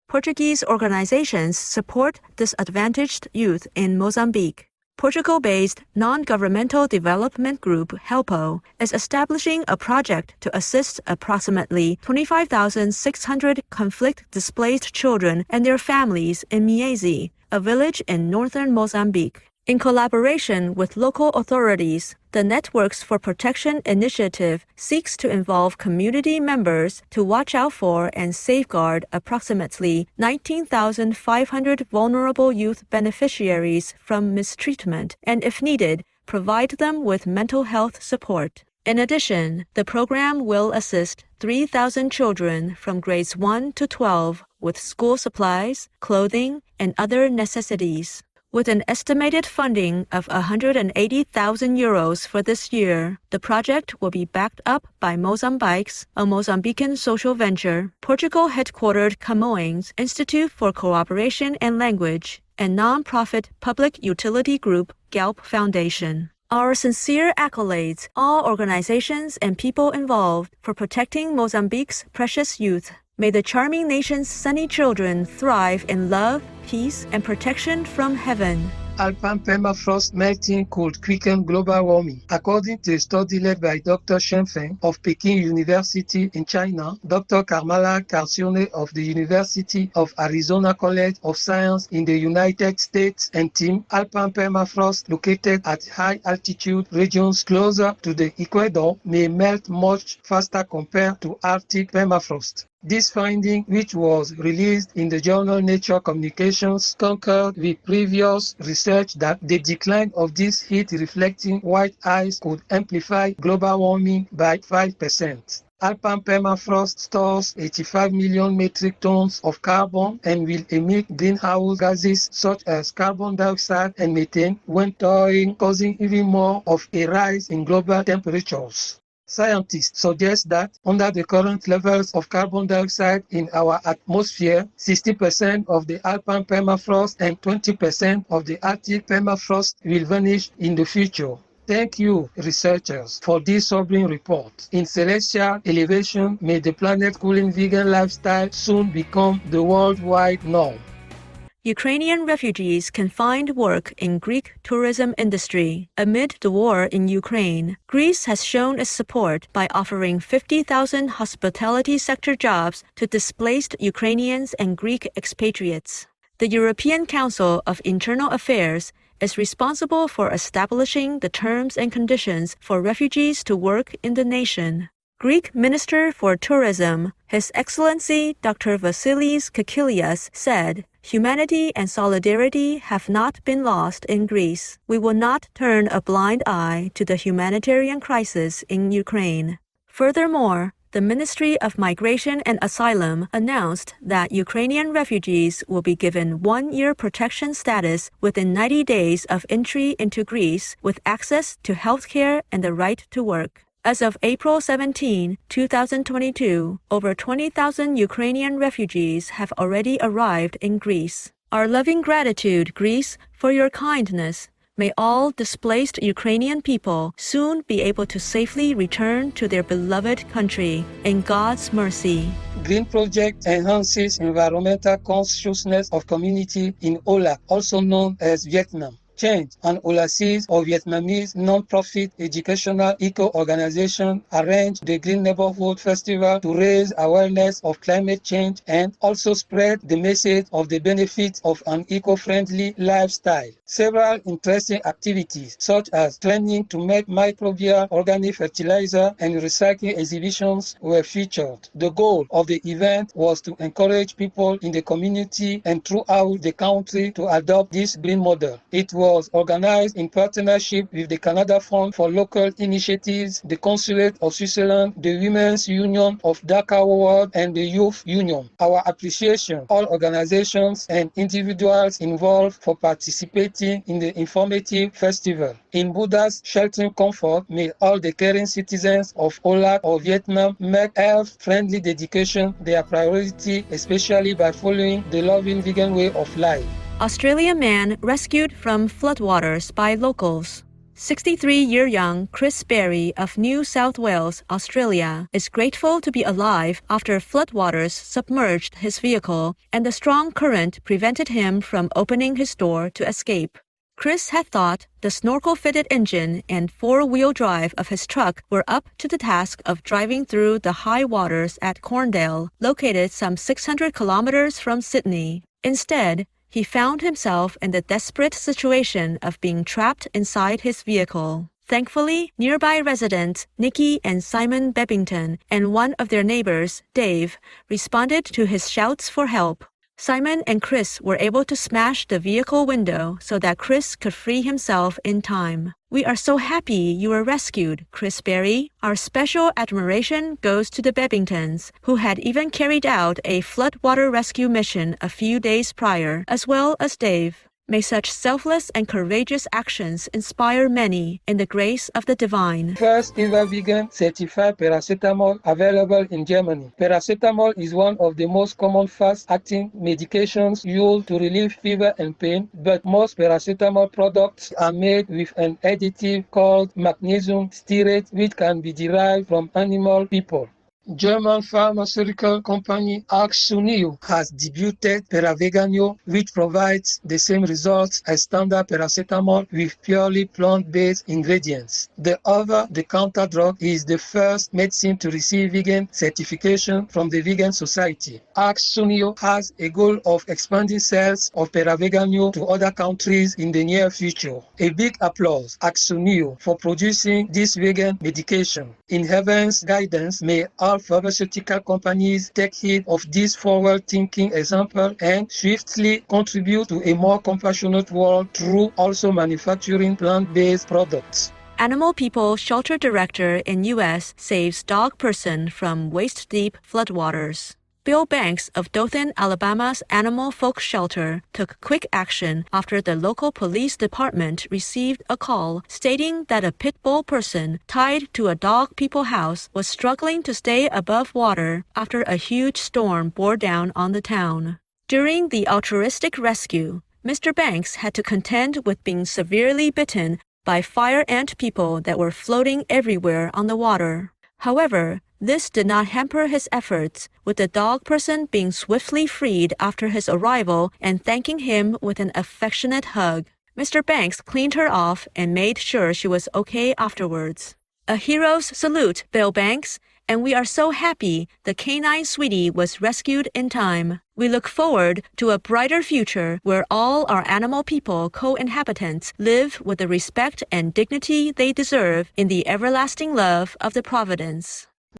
Portuguese organizations support disadvantaged youth in Mozambique. Portugal-based non-governmental development group HELPO is establishing a project to assist approximately 25,600 conflict-displaced children and their families in Miezi, a village in northern Mozambique. In collaboration with local authorities, the Networks for Protection initiative seeks to involve community members to watch out for and safeguard approximately 19,500 vulnerable youth beneficiaries from mistreatment and, if needed, provide them with mental health support. In addition, the program will assist 3,000 children from grades 1 to 12 with school supplies, clothing, and other necessities. With an estimated funding of €180,000 for this year, the project will be backed up by Mozambiques, a Mozambican social venture, Portugal-headquartered Camões Institute for Cooperation and Language, and non-profit public utility group Galp Foundation. Our sincere accolades, all organizations and people involved, for protecting Mozambique's precious youth. May the charming nation's sunny children thrive in love, peace, and protection from heaven. Alpine permafrost melting could quicken global warming. According to a study led by Dr. Shen Feng of Peking University in China, Dr. Carmela Carcione of the University of Arizona College of Science in the United States, and Team Alpine permafrost located at high altitude regions closer to the equator may melt much faster compared to Arctic permafrost. This finding, which was released in the journal Nature Communications, concurred with previous research that the decline of this heat-reflecting white ice could amplify global warming by 5%. Alpine permafrost stores 85 million metric tons of carbon and will emit greenhouse gases such as carbon dioxide and methane when thawing, causing even more of a rise in global temperatures. Scientists suggest that under the current levels of carbon dioxide in our atmosphere, 60% of the alpine permafrost and 20% of the Arctic permafrost will vanish in the future. Thank you, researchers, for this sobering report. In celestial elevation, may the planet-cooling vegan lifestyle soon become the worldwide norm. Ukrainian refugees can find work in Greek tourism industry. Amid the war in Ukraine, Greece has shown its support by offering 50,000 hospitality sector jobs to displaced Ukrainians and Greek expatriates. The European Council of Internal Affairs is responsible for establishing the terms and conditions for refugees to work in the nation. Greek Minister for Tourism, His Excellency Dr. Vasilis Kakilias, said, "Humanity and solidarity have not been lost in Greece. We will not turn a blind eye to the humanitarian crisis in Ukraine." Furthermore, the Ministry of Migration and Asylum announced that Ukrainian refugees will be given 1-year protection status within 90 days of entry into Greece with access to health care and the right to work. As of April 17, 2022, over 20,000 Ukrainian refugees have already arrived in Greece. Our loving gratitude, Greece, for your kindness. May all displaced Ukrainian people soon be able to safely return to their beloved country in God's mercy. Green Project enhances environmental consciousness of community in Âu Lạc, also known as Vietnam. Change, an overseas or Vietnamese non-profit educational eco-organization, arranged the Green Neighborhood Festival to raise awareness of climate change and also spread the message of the benefits of an eco-friendly lifestyle. Several interesting activities, such as training to make microbial organic fertilizer and recycling exhibitions, were featured. The goal of the event was to encourage people in the community and throughout the country to adopt this green model. It was organized in partnership with the Canada Fund for Local Initiatives, the Consulate of Switzerland, the Women's Union of Dhaka World, and the Youth Union. Our appreciation all organizations and individuals involved for participating in the informative festival. In Buddha's sheltering comfort, may all the caring citizens of Âu Lạc or Vietnam make health-friendly dedication their priority, especially by following the loving vegan way of life. Australian man rescued from floodwaters by locals. 63-year-young Chris Berry of New South Wales, Australia, is grateful to be alive after floodwaters submerged his vehicle and the strong current prevented him from opening his door to escape. Chris had thought the snorkel-fitted engine and four-wheel drive of his truck were up to the task of driving through the high waters at Corndale, located some 600 kilometers from Sydney. Instead, he found himself in the desperate situation of being trapped inside his vehicle. Thankfully, nearby residents Nikki and Simon Bebbington and one of their neighbors, Dave, responded to his shouts for help. Simon and Chris were able to smash the vehicle window so that Chris could free himself in time. "We are so happy you were rescued, Chris Berry. Our special admiration goes to the Bebbingtons, who had even carried out a floodwater rescue mission a few days prior, as well as Dave. May such selfless and courageous actions inspire many in the grace of the divine." First ever vegan certified paracetamol available in Germany. Paracetamol is one of the most common fast-acting medications used to relieve fever and pain, but most paracetamol products are made with an additive called magnesium stearate, which can be derived from animal pulp. German pharmaceutical company Axunio has debuted Paraveganio, which provides the same results as standard paracetamol with purely plant-based ingredients. The over-the-counter drug is the first medicine to receive vegan certification from the Vegan Society. Axunio has a goal of expanding sales of Paraveganio to other countries in the near future. A big applause, Axunio, for producing this vegan medication. In heaven's guidance, may all pharmaceutical companies take heed of this forward-thinking example and swiftly contribute to a more compassionate world through also manufacturing plant-based products. Animal People Shelter Director in U.S. saves dog person from waist-deep floodwaters. Bill Banks of Dothan, Alabama's Animal Folk Shelter took quick action after the local police department received a call stating that a pit bull person tied to a dog people house was struggling to stay above water after a huge storm bore down on the town. During the altruistic rescue, Mr. Banks had to contend with being severely bitten by fire ant people that were floating everywhere on the water. However, this did not hamper his efforts, with the dog person being swiftly freed after his arrival and thanking him with an affectionate hug. Mr. Banks cleaned her off and made sure she was okay afterwards. A hero's salute, Bill Banks, and we are so happy the canine sweetie was rescued in time. We look forward to a brighter future where all our animal people co-inhabitants live with the respect and dignity they deserve in the everlasting love of the Providence.